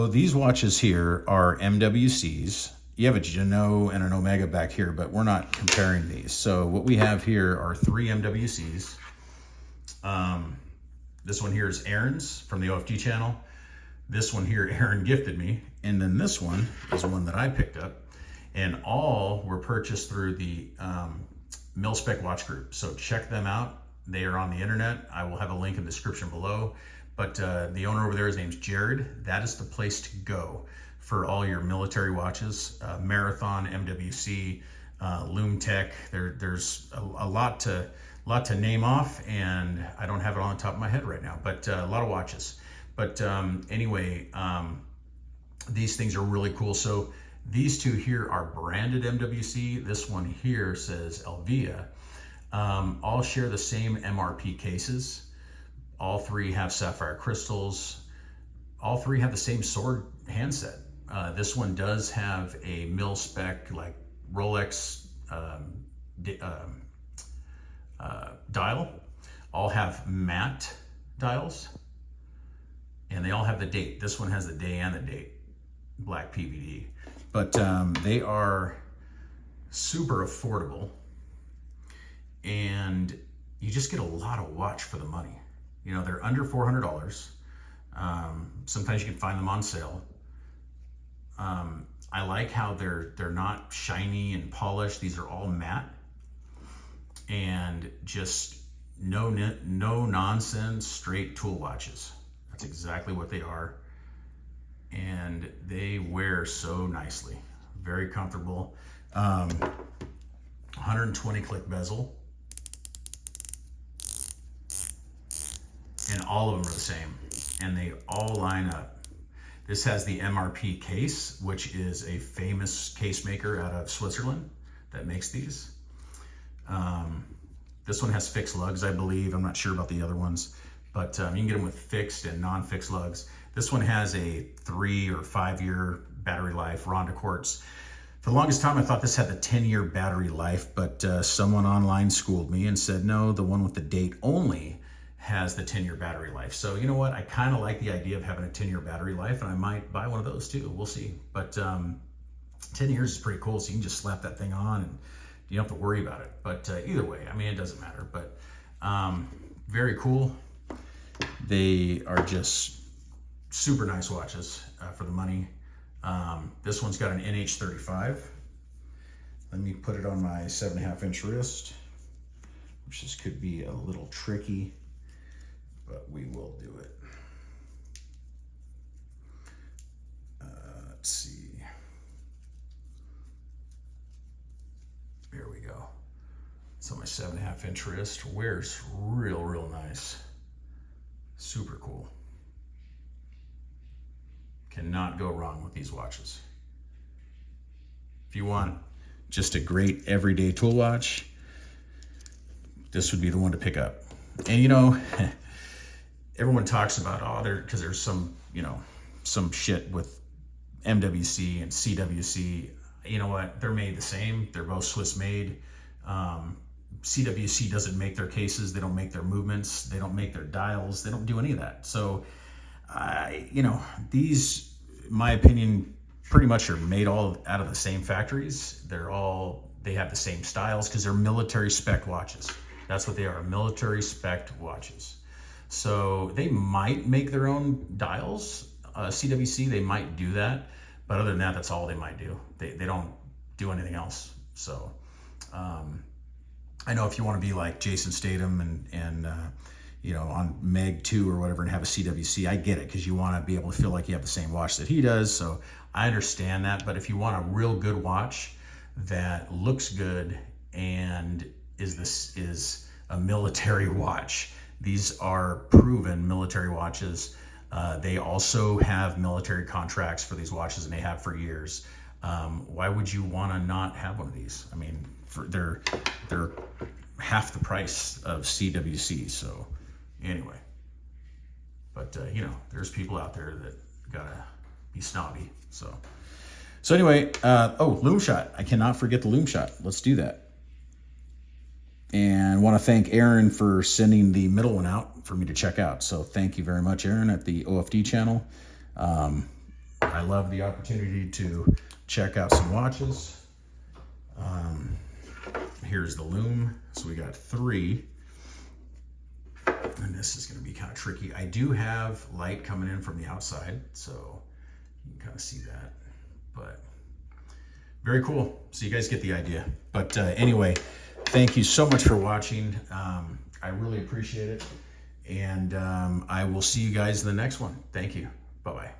So these watches here are MWCs. You have a Janot and an Omega back here, but we're not comparing these. So what we have here are 3 MWCs. This one here is Aaron's from the OFD channel. This one here, Aaron gifted me. And then this one is one that I picked up. And all were purchased through the Mil-Spec Watch Group. So check them out. They are on the internet. I will have a link in the description below. But the owner over there, his name's Jared. That is the place to go for all your military watches, Marathon, MWC, Lume Tech. There's a lot to name off, and I don't have it on the top of my head right now, but a lot of watches. But anyway, these things are really cool. So these two here are branded MWC. This one here says Elvia. All share the same MRP cases. All 3 have sapphire crystals. All 3 have the same sword handset. This one does have a mil-spec, like Rolex dial. All have matte dials, and they all have the date. This one has the day and the date, black PVD. But they are super affordable, and you just get a lot of watch for the money. You know, they're under $400. Sometimes you can find them on sale. I like how they're not shiny and polished. These are all matte and just no nonsense, straight tool watches. That's exactly what they are. And they wear so nicely, very comfortable. 120 click bezel. And all of them are the same, and they all line up. This has the MRP case, which is a famous case maker out of Switzerland that makes these. This one has fixed lugs, I believe. I'm not sure about the other ones, but you can get them with fixed and non-fixed lugs. This one has a 3 or 5 year battery life, Ronda Quartz. For the longest time, I thought this had the 10-year battery life, but someone online schooled me and said, no, the one with the date only has the 10-year battery life. So you know what? I kind of like the idea of having a 10-year battery life, and I might buy one of those too. We'll see. But 10 years is pretty cool, so you can just slap that thing on and you don't have to worry about it. But either way, I mean, it doesn't matter. But very cool. They are just super nice watches for the money. This one's got an NH35. Let me put it on my 7.5-inch wrist, which this could be a little tricky, but we will do it. Let's see. There we go. So my 7.5-inch wrist wears real nice. Super cool. Cannot go wrong with these watches. If you want just a great everyday tool watch, this would be the one to pick up. And you know, everyone talks about, oh, because there's some, you know, some shit with MWC and CWC. You know what? They're made the same. They're both Swiss made. CWC doesn't make their cases. They don't make their movements. They don't make their dials. They don't do any of that. So, you know, these, in my opinion, pretty much are made all out of the same factories. They have the same styles because they're military spec watches. That's what they are, military spec watches. So they might make their own dials. CWC, they might do that. But other than that, that's all they might do. They don't do anything else. So I know if you want to be like Jason Statham and you know, on Meg 2 or whatever and have a CWC, I get it, because you want to be able to feel like you have the same watch that he does. So I understand that. But if you want a real good watch that looks good and is a military watch, these are proven military watches. They also have military contracts for these watches, and they have for years. Why would you want to not have one of these? I mean, they're half the price of CWC. So anyway, but you know, there's people out there that gotta be snobby. So anyway, oh, Lume Shot. I cannot forget the Lume Shot. Let's do that. And I want to thank Aaron for sending the middle one out for me to check out. So thank you very much, Aaron, at the OFD channel. I love the opportunity to check out some watches. Here's the Lume. So we got 3. And this is going to be kind of tricky. I do have light coming in from the outside, so you can kind of see that. But very cool. So you guys get the idea. But anyway, thank you so much for watching. I really appreciate it. And I will see you guys in the next one. Thank you. Bye-bye.